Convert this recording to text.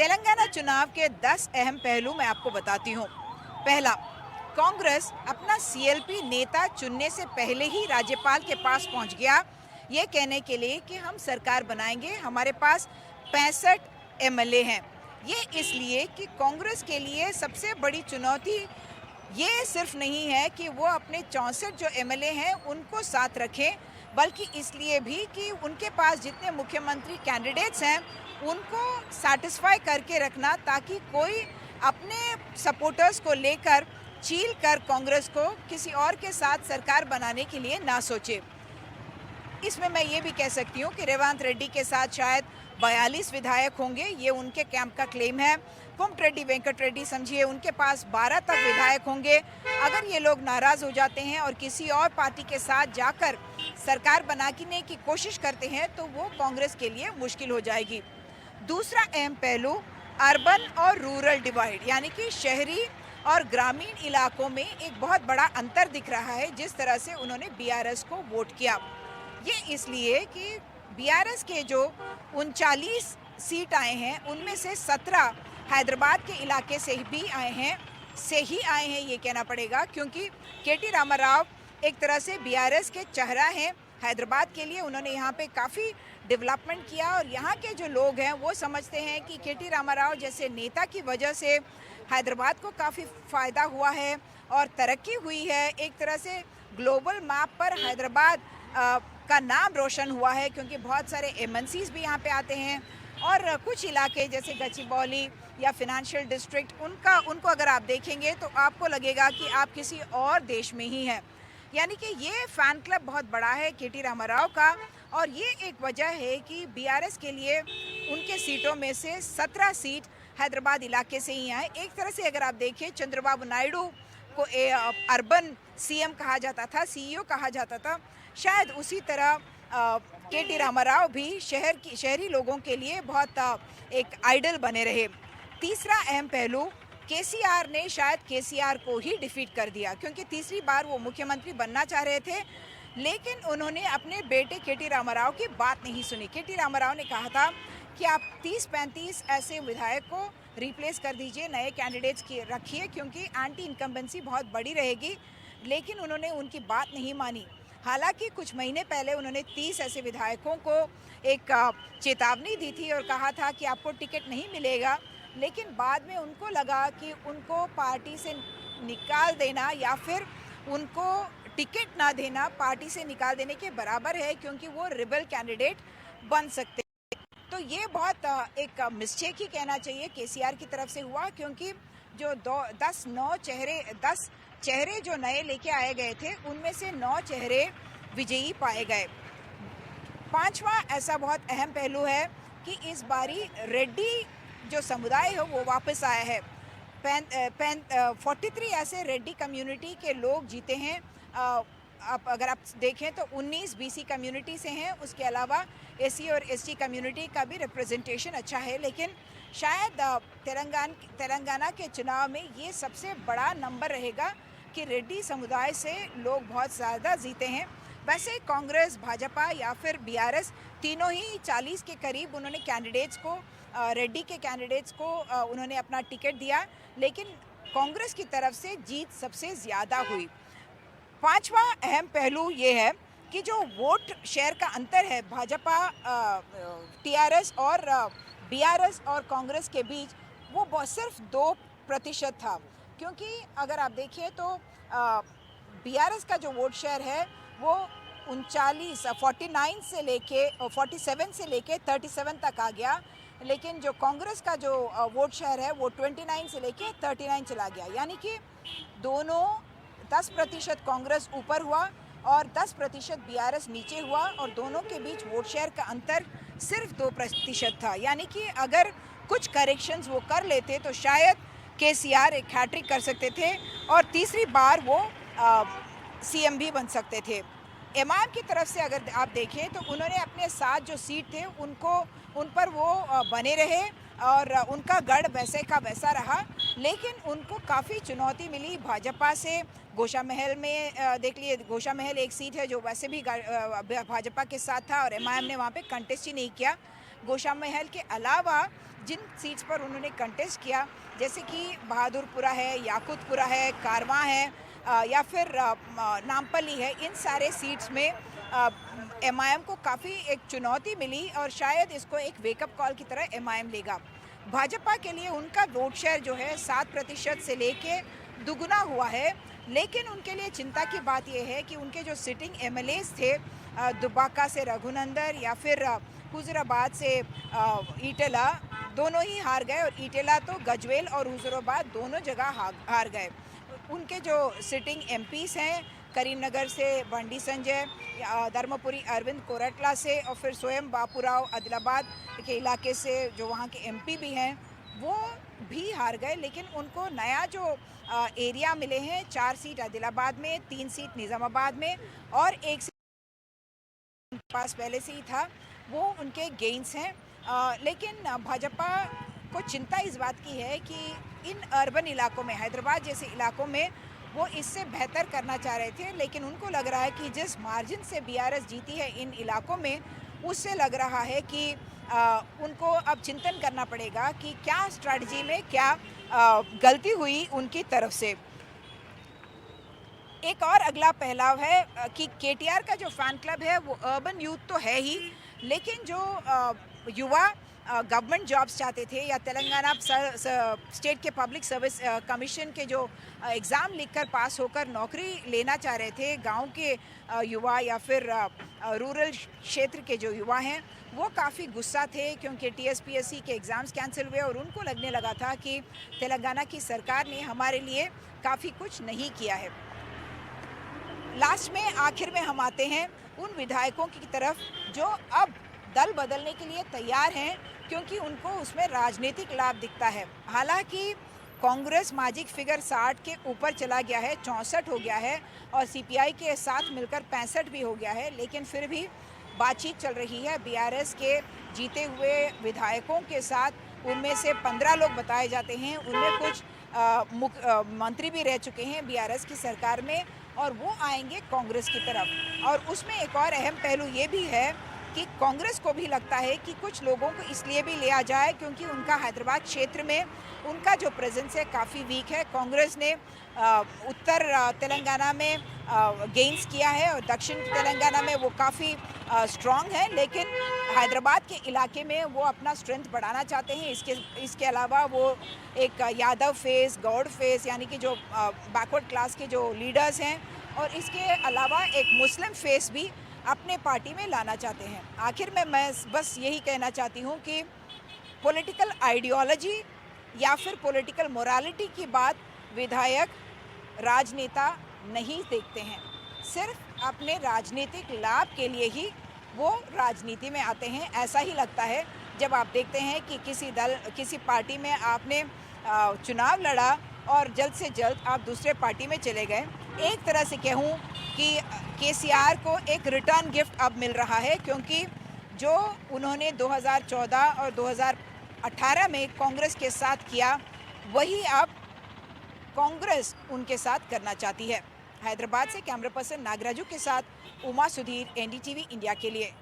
तेलंगाना चुनाव के 10 अहम पहलू मैं आपको बताती हूँ। पहला, कांग्रेस अपना सीएलपी नेता चुनने से पहले ही राज्यपाल के पास पहुंच गया, ये कहने के लिए कि हम सरकार बनाएंगे, हमारे पास 65 एमएलए हैं। ये इसलिए कि कांग्रेस के लिए सबसे बड़ी चुनौती ये सिर्फ नहीं है कि वो अपने 64 जो एमएलए हैं उनको साथ रखें, बल्कि इसलिए भी कि उनके पास जितने मुख्यमंत्री कैंडिडेट्स हैं उनको सैटिस्फाई करके रखना, ताकि कोई अपने सपोर्टर्स को लेकर चील कर कांग्रेस को किसी और के साथ सरकार बनाने के लिए ना सोचे। इसमें मैं ये भी कह सकती हूँ कि रेवंत रेड्डी के साथ शायद 42 विधायक होंगे, ये उनके कैंप का क्लेम है। कोमटिरेड्डी वेंकट रेड्डी समझिए उनके पास 12 तक विधायक होंगे। अगर ये लोग नाराज़ हो जाते हैं और किसी और पार्टी के साथ जाकर सरकार बनाने की कोशिश करते हैं तो वो कांग्रेस के लिए मुश्किल हो जाएगी। दूसरा अहम पहलू अर्बन और रूरल डिवाइड, यानी कि शहरी और ग्रामीण इलाकों में एक बहुत बड़ा अंतर दिख रहा है जिस तरह से उन्होंने बीआरएस को वोट किया। ये इसलिए कि बीआरएस के जो 39 सीट आए हैं उनमें से 17 हैदराबाद के इलाके से भी आए हैं, ये कहना पड़ेगा, क्योंकि केटी रामाराव एक तरह से बीआरएस के चेहरा हैं हैदराबाद के लिए। उन्होंने यहाँ पे काफ़ी डेवलपमेंट किया और यहाँ के जो लोग हैं वो समझते हैं कि केटी रामाराव जैसे नेता की वजह से हैदराबाद को काफ़ी फ़ायदा हुआ है और तरक्की हुई है। एक तरह से ग्लोबल मैप पर हैदराबाद का नाम रोशन हुआ है, क्योंकि बहुत सारे एमएनसीज भी यहाँ पे आते हैं और कुछ इलाके जैसे गचिबौली या फिनेंशियल डिस्ट्रिक्ट उनको अगर आप देखेंगे तो आपको लगेगा कि आप किसी और देश में ही हैं। यानी कि ये फ़ैन क्लब बहुत बड़ा है केटी रामाराव का, और ये एक वजह है कि बीआरएस के लिए उनके सीटों में से 17 सीट हैदराबाद इलाके से ही आए। एक तरह से अगर आप देखें, चंद्रबाबू नायडू को अर्बन सीएम कहा जाता था, सीईओ कहा जाता था, शायद उसी तरह केटी रामाराव भी शहरी लोगों के लिए बहुत एक आइडल बने रहे। तीसरा अहम पहलू, केसीआर ने शायद केसीआर को ही डिफीट कर दिया, क्योंकि तीसरी बार वो मुख्यमंत्री बनना चाह रहे थे, लेकिन उन्होंने अपने बेटे केटी रामाराव की बात नहीं सुनी। केटी रामाराव ने कहा था कि आप 30-35 ऐसे विधायक को रिप्लेस कर दीजिए, नए कैंडिडेट्स की रखिए, क्योंकि एंटी इनकम्बेंसी बहुत बड़ी रहेगी, लेकिन उन्होंने उनकी बात नहीं मानी। हालांकि कुछ महीने पहले उन्होंने 30 ऐसे विधायकों को एक चेतावनी दी थी और कहा था कि आपको टिकट नहीं मिलेगा, लेकिन बाद में उनको लगा कि उनको पार्टी से निकाल देना या फिर उनको टिकट ना देना पार्टी से निकाल देने के बराबर है, क्योंकि वो रिबल कैंडिडेट बन सकते हैं। तो ये बहुत एक मिस्टेक ही कहना चाहिए केसीआर की तरफ से हुआ, क्योंकि जो 10 चेहरे जो नए लेके आए गए थे उनमें से 9 चेहरे विजयी पाए गए। पांचवा ऐसा बहुत अहम पहलू है कि इस बारी रेड्डी जो समुदाय है वो वापस आया है। 43 ऐसे रेड्डी कम्युनिटी के लोग जीते हैं। आप अगर आप देखें तो 19 बीसी कम्युनिटी से हैं, उसके अलावा एससी और एसटी कम्युनिटी का भी रिप्रेजेंटेशन अच्छा है, लेकिन शायद तेलंगाना के चुनाव में ये सबसे बड़ा नंबर रहेगा कि रेड्डी समुदाय से लोग बहुत ज़्यादा जीते हैं। वैसे कांग्रेस, भाजपा या फिर बीआरएस तीनों ही 40 के करीब उन्होंने कैंडिडेट्स को, रेड्डी के कैंडिडेट्स को उन्होंने अपना टिकट दिया, लेकिन कांग्रेस की तरफ से जीत सबसे ज़्यादा हुई। पांचवा अहम पहलू ये है कि जो वोट शेयर का अंतर है भाजपा, टीआरएस और बीआरएस और कांग्रेस के बीच, वो सिर्फ 2% था, क्योंकि अगर आप देखें तो बीआरएस का जो वोट शेयर है वो 47 से लेके 37 तक आ गया, लेकिन जो कांग्रेस का जो वोट शेयर है वो 29 से लेके 39 चला गया। यानी कि दोनों 10% कांग्रेस ऊपर हुआ और 10% बीआरएस नीचे हुआ, और दोनों के बीच वोट शेयर का अंतर सिर्फ 2% था। यानी कि अगर कुछ करेक्शंस वो कर लेते तो शायद केसीआर एक हैट्रिक कर सकते थे और तीसरी बार वो सीएम भी बन सकते थे। एमआईएम की तरफ से अगर आप देखें तो उन्होंने अपने साथ जो सीट थे उन पर वो बने रहे और उनका गढ़ वैसे का वैसा रहा, लेकिन उनको काफ़ी चुनौती मिली भाजपा से। गोशा महल में देख लिए, गोशा महल एक सीट है जो वैसे भी भाजपा के साथ था और एमआईएम ने वहाँ पे कंटेस्ट ही नहीं किया। गोशा महल के अलावा जिन सीट्स पर उन्होंने कंटेस्ट किया, जैसे कि बहादुरपुरा है, याकुतपुरा है, कारवां है या फिर नामपल्ली है, इन सारे सीट्स में एमआईएम को काफ़ी एक चुनौती मिली और शायद इसको एक वेकअप कॉल की तरह एमआईएम लेगा। भाजपा के लिए उनका वोट शेयर जो है 7% से लेके दुगुना हुआ है, लेकिन उनके लिए चिंता की बात यह है कि उनके जो सिटिंग एमएलएस थे, दुब्बाका से रघुनंदन या फिर हुजूराबाद से ईटेला, दोनों ही हार गए और ईटेला तो गजवेल और हुजूराबाद दोनों जगह हार गए। उनके जो सिटिंग एमपीस हैं, करीमनगर से बंडी संजय, धर्मपुरी अरविंद कोरटला से और फिर स्वयं बापूराव आदिलाबाद के इलाके से जो वहाँ के एमपी भी हैं, वो भी हार गए। लेकिन उनको नया जो एरिया मिले हैं, 4 सीट आदिलाबाद में, 3 सीट निज़ामाबाद में और 1 सीट पास पहले से ही था, वो उनके गेन्स हैं। लेकिन भाजपा को चिंता इस बात की है कि इन अर्बन इलाकों में, हैदराबाद जैसे इलाकों में वो इससे बेहतर करना चाह रहे थे, लेकिन उनको लग रहा है कि जिस मार्जिन से बीआरएस जीती है इन इलाकों में, उससे लग रहा है कि उनको अब चिंतन करना पड़ेगा कि क्या स्ट्रैटेजी में क्या गलती हुई उनकी तरफ से। एक और अगला पहलाव है कि केटीआर का जो फैन क्लब है वो अर्बन यूथ तो है ही, लेकिन जो युवा गवर्नमेंट जॉब्स चाहते थे या तेलंगाना स्टेट के पब्लिक सर्विस कमीशन के जो एग्ज़ाम लिखकर पास होकर नौकरी लेना चाह रहे थे, गांव के युवा या फिर रूरल क्षेत्र के जो युवा हैं, वो काफ़ी गुस्सा थे क्योंकि टीएसपीएससी के एग्ज़ाम्स कैंसिल हुए और उनको लगने लगा था कि तेलंगाना की सरकार ने हमारे लिए काफ़ी कुछ नहीं किया है। लास्ट में आखिर में हम आते हैं उन विधायकों की तरफ जो अब दल बदलने के लिए तैयार हैं, क्योंकि उनको उसमें राजनीतिक लाभ दिखता है। हालांकि कांग्रेस मैजिक फिगर 60 के ऊपर चला गया है, 64 हो गया है और सीपीआई के साथ मिलकर 65 भी हो गया है, लेकिन फिर भी बातचीत चल रही है बीआरएस के जीते हुए विधायकों के साथ। उनमें से 15 लोग बताए जाते हैं, उनमें कुछ मंत्री भी रह चुके हैं बीआरएस की सरकार में और वो आएंगे कांग्रेस की तरफ। और उसमें एक और अहम पहलू ये भी है कि कांग्रेस को भी लगता है कि कुछ लोगों को इसलिए भी लिया जाए क्योंकि उनका हैदराबाद क्षेत्र में उनका जो प्रेजेंस है काफ़ी वीक है। कांग्रेस ने उत्तर तेलंगाना में गेन्स किया है और दक्षिण तेलंगाना में वो काफ़ी स्ट्रॉन्ग है, लेकिन हैदराबाद के इलाके में वो अपना स्ट्रेंथ बढ़ाना चाहते हैं। इसके अलावा वो एक यादव फेस, गौड़ फेस, यानी कि जो बैकवर्ड क्लास के जो लीडर्स हैं, और इसके अलावा एक मुस्लिम फेस भी अपने पार्टी में लाना चाहते हैं। आखिर में मैं बस यही कहना चाहती हूँ कि पॉलिटिकल आइडियोलॉजी या फिर पॉलिटिकल मोरालिटी की बात विधायक, राजनेता नहीं देखते हैं। सिर्फ अपने राजनीतिक लाभ के लिए ही वो राजनीति में आते हैं। ऐसा ही लगता है जब आप देखते हैं कि किसी पार्टी में आपने चुनाव लड़ा और जल्द से जल्द आप दूसरे पार्टी में चले गए। एक तरह से कहूँ कि केसीआर को एक रिटर्न गिफ्ट अब मिल रहा है, क्योंकि जो उन्होंने 2014 और 2018 में कांग्रेस के साथ किया, वही अब कांग्रेस उनके साथ करना चाहती है। हैदराबाद से कैमरा पर्सन नागराजू के साथ उमा सुधीर, एनडीटीवी इंडिया के लिए।